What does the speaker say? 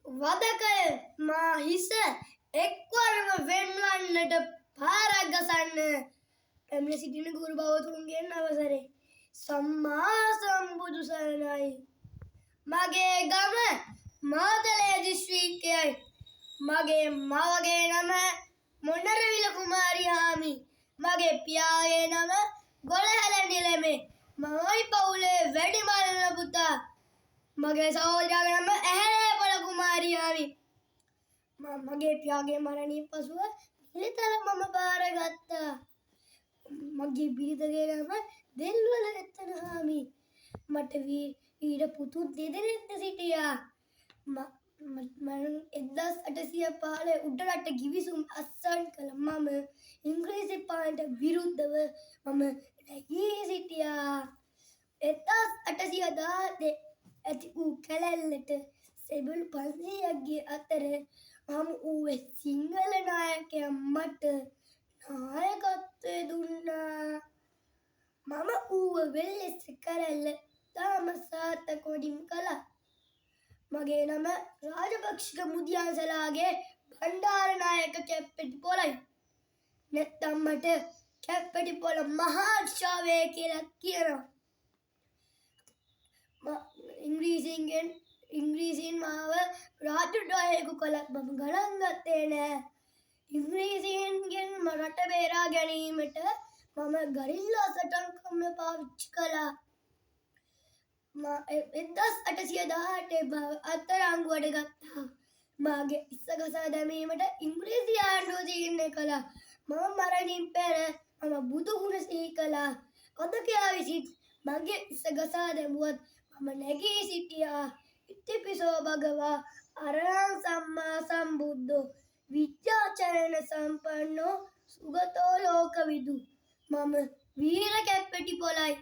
වදකය මා හිස එක්වරම වෙන්වන්නට පාරක් ගසන්න පැමිණ සිටින ගුරු බවතුන්ගෙන් අවසරේ. සම්මා සම්බුදු සරණයි. මගේ ගම මාතලේ දිස්ත්‍රික්කයයි. මගේ මවගේ නම මොනරවිල කුමාරී හාමි. මගේ පියාගේ නම ගොළහැල නිලමේ. මමයි පවුලේ වැඩිමල්ල පුතා. මගේ සහෝදරයාගේ නම ඇහැලේපොළ කුමාරී හාමි. මගේ පියාගේ මරණින් පසුව පිළිතල මම බාරගත්තා. මගේ බිරිඳගේ නම දෙල්වල රත්න හාමි. මට ඊට පුතු දෙදෙනෙක් සිටියා. මම 1815 උඩරට ගිවිසුම් අත්සන් කළ මම ඉංග්‍රීසි පාලනයට විරුද්ධව මම නැගී සිටියා. 1817 ඇති වූ කැලැල්ලට සෙබළු 500ක් ගිය අතර මම ඌවේ සිංහල නායකයා මට නායකත්වය දුන්නා. මම ඌව වෙල්ලෙස කරැල්ල තාම සාර්ථක වඩින් කළා. මගේ නම රාජපක්ෂික මුදියන්සලාගේ බණ්ඩාරනායක කැප්පෙටිපොළයි. නැත්තම් මට කැප්පෙටිපොළ මහාර්ෂාවය කියලා කියනවා. ඉංග්‍රීසීන් මාව රාජද්‍රෝහයකු කළත් මම ගණන් ගත්තේ නෑ. ඉංග්‍රීසීන්ගෙන් රට බේරා ගැනීමට මම ගරිල්ලා සටන්කම් පාවිච්චි කළා. 1818 අත්අඩංගුවට ගත්තා. මාගේ ඉස්ස ගසා දැමීමට ඉංග්‍රීසි ආණ්ඩුව තීරණය කළා. මම මරණින් පෙර මම බුදු ගුණ සිහි කළා. වදකයා විසින් මගේ ඉස්ස ගසා දැමුවත් මම නැගී සිටියා. ඉතිපිසෝ භගවා අරහං සම්මා සම්බුද්ධෝ විද්‍යාචරණ සම්පන්නෝ සුගතෝ ලෝකවිදු. මම වීර කැප්පෙටිපොළයි.